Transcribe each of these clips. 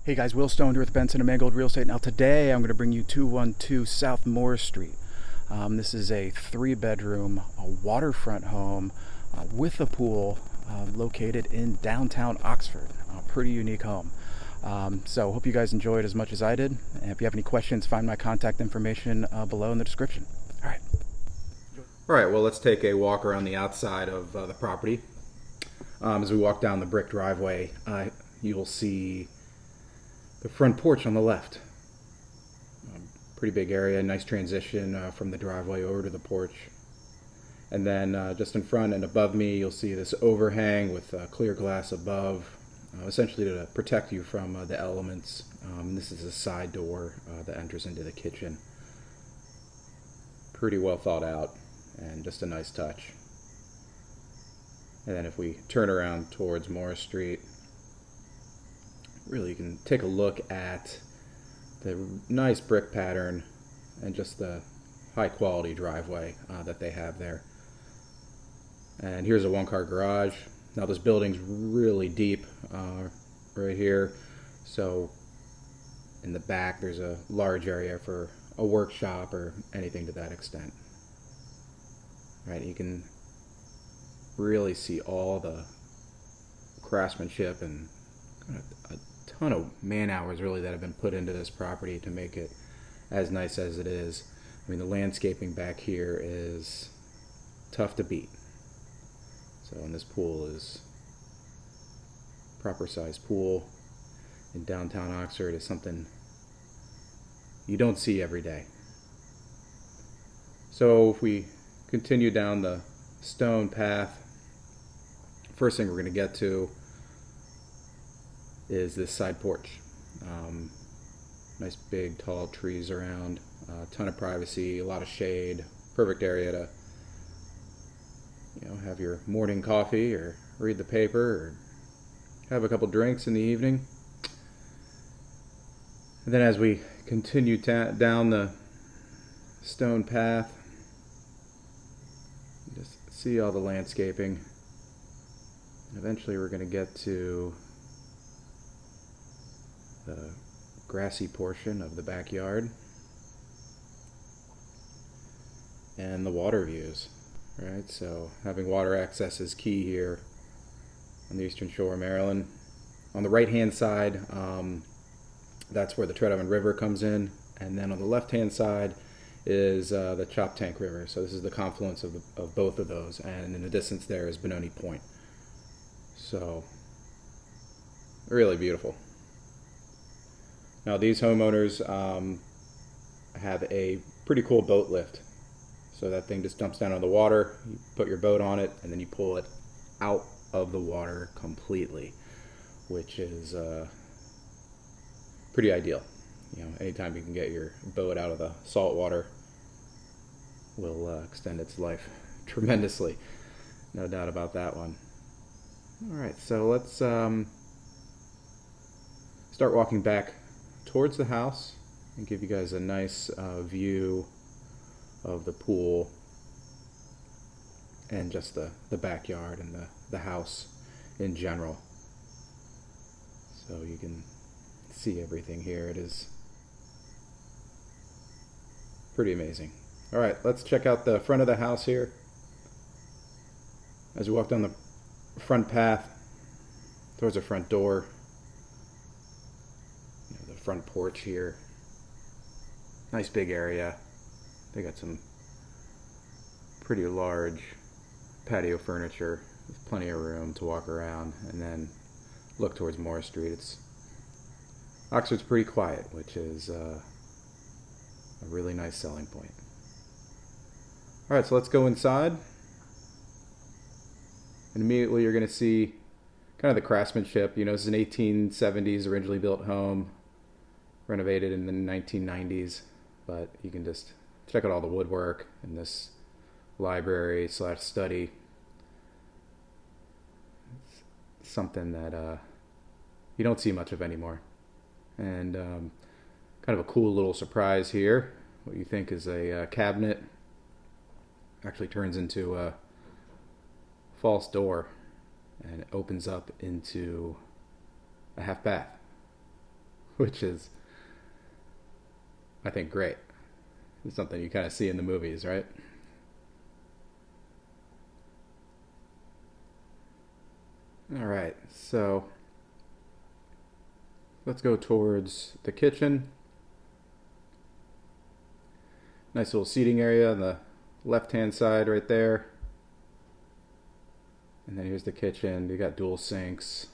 Hey guys, Will Stone here with Benson Mangold Real Estate. Now today I'm going to bring you 212 South Moore Street. This is a 3-bedroom waterfront home with a pool located in downtown Oxford. A pretty unique home. So hope you guys enjoyed as much as I did. And if you have any questions, find my contact information below in the description. All right. All right, well, let's take a walk around the outside of the property. As we walk down the brick driveway, you'll see the front porch on the left. Pretty big area, nice transition from the driveway over to the porch. And then just in front and above me, you'll see this overhang with clear glass above, essentially to protect you from the elements. This is a side door that enters into the kitchen. Pretty well thought out and just a nice touch. And then if we turn around towards Morris Street, really you can take a look at the nice brick pattern and just the high quality driveway that they have there. And here's a one-car garage. Now this building's really deep right here, so in the back there's a large area for a workshop or anything to that extent. Right, you can really see all the craftsmanship and a ton of man hours really that have been put into this property to make it as nice as it is. I mean, the landscaping back here is tough to beat. So, and this pool is proper size pool in downtown Oxford is something you don't see every day. So if we continue down the stone path, first thing we're going to get to is this side porch. Nice big tall trees around, a ton of privacy, a lot of shade, perfect area to have your morning coffee or read the paper or have a couple drinks in the evening. And then as we continue down the stone path, you just see all the landscaping. And eventually we're going to get to the grassy portion of the backyard and the water views, right? So having water access is key here on the Eastern Shore of Maryland. On the right hand side, that's where the Treadhaven River comes in, and then on the left hand side is the Choptank River. So this is the confluence of both of those, and in the distance there is Benoni Point. So really beautiful. Now these homeowners have a pretty cool boat lift. So that thing just dumps down on the water, you put your boat on it, and then you pull it out of the water completely, which is pretty ideal. Anytime you can get your boat out of the salt water will extend its life tremendously. No doubt about that one. All right, so let's start walking back towards the house and give you guys a nice view of the pool and just the backyard and the house in general. So you can see everything here. It is pretty amazing. All right, let's check out the front of the house here. As we walk down the front path towards the front door, the front porch here, nice big area. They got some pretty large patio furniture with plenty of room to walk around, and then look towards Morris Street. Oxford's pretty quiet, which is a really nice selling point. All right, so let's go inside, and immediately you're going to see kind of the craftsmanship. This is an 1870s originally built home, renovated in the 1990s, but you can just check out all the woodwork in this library / study. It's something that you don't see much of anymore. And kind of a cool little surprise here. What you think is a cabinet actually turns into a false door, and it opens up into a half bath. which is, I think, great. It's something you kind of see in the movies, right? All right, so let's go towards the kitchen. Nice little seating area on the left-hand side right there. And then here's the kitchen. You got dual sinks,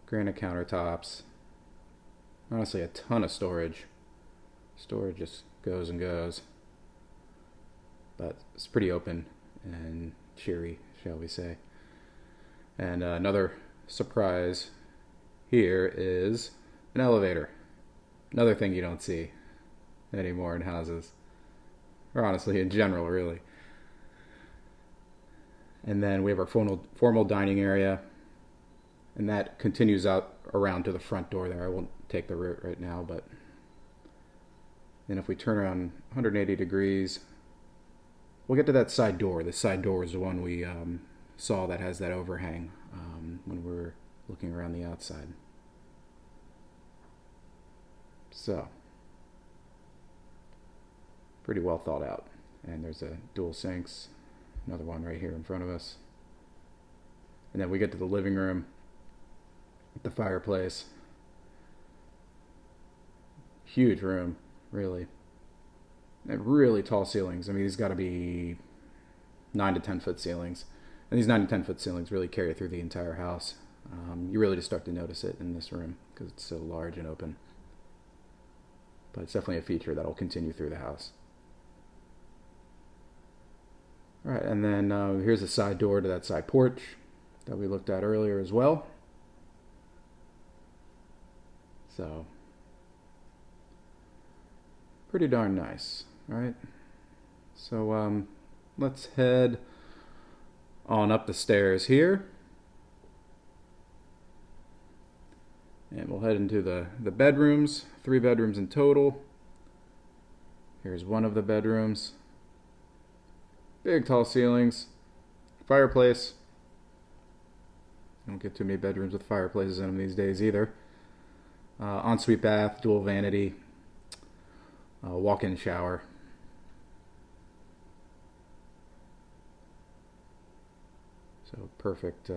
granite countertops. Honestly, a ton of storage. Storage just goes and goes. But it's pretty open and cheery, shall we say. And another surprise here is an elevator. Another thing you don't see anymore in houses. Or honestly, in general, really. And then we have our formal dining area. And that continues out around to the front door there. I won't take the route right now, but then if we turn around 180 degrees, we'll get to that side door. The side door is the one we saw that has that overhang when we were looking around the outside. So, pretty well thought out. And there's a dual sinks, another one right here in front of us. And then we get to the living room, the fireplace. Huge room, really. And really tall ceilings. I mean, these got to be 9 to 10 foot ceilings. And these 9 to 10 foot ceilings really carry through the entire house. You really just start to notice it in this room because it's so large and open. But it's definitely a feature that will continue through the house. All right, and then here's a side door to that side porch that we looked at earlier as well. So, pretty darn nice, all right? So let's head on up the stairs here. And we'll head into the bedrooms, 3 bedrooms in total. Here's one of the bedrooms. Big tall ceilings, fireplace. Don't get too many bedrooms with fireplaces in them these days either. Ensuite bath, dual vanity, walk-in shower. So perfect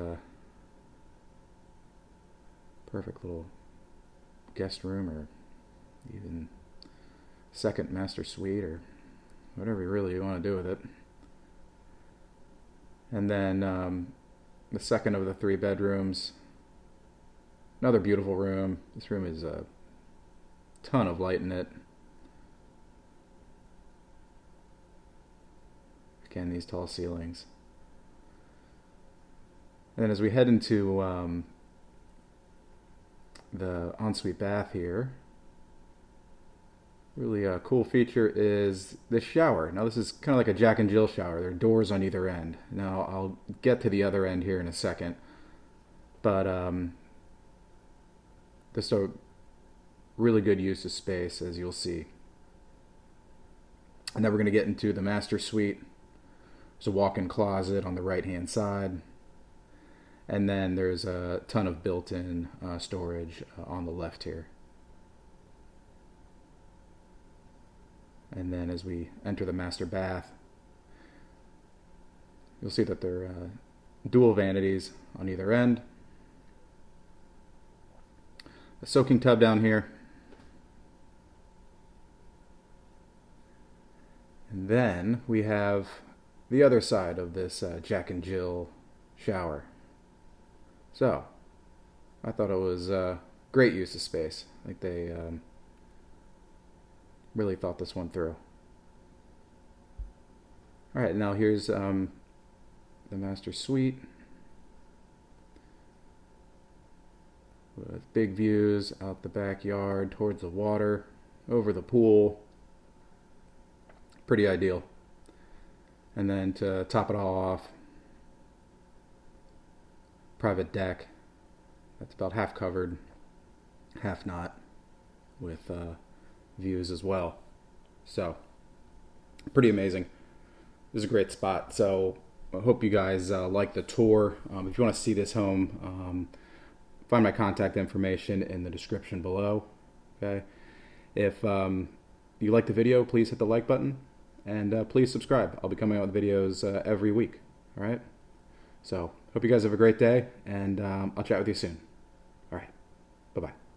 little guest room, or even second master suite, or whatever you really want to do with it. And then the second of the 3 bedrooms, another beautiful room. This room is a ton of light in it. Again, these tall ceilings. And then as we head into the ensuite bath here, really a cool feature is this shower. Now this is kind of like a Jack and Jill shower. There are doors on either end. Now I'll get to the other end here in a second. But this is a really good use of space, as you'll see. And then we're going to get into the master suite. There's a walk-in closet on the right-hand side. And then there's a ton of built-in storage on the left here. And then as we enter the master bath, you'll see that there are dual vanities on either end. A soaking tub down here. And then we have the other side of this Jack and Jill shower. So, I thought it was a great use of space. Like they really thought this one through. Alright, now here's the master suite. With big views out the backyard towards the water, over the pool. Pretty ideal. And then to top it all off, private deck that's about half covered, half not, with views as well. So pretty amazing. This is a great spot. So I hope you guys like the tour. If you want to see this home, find my contact information in the description below. Okay. If you like the video, please hit the like button, and please subscribe. I'll be coming out with videos every week. All right. So hope you guys have a great day, and I'll chat with you soon. All right. Bye-bye.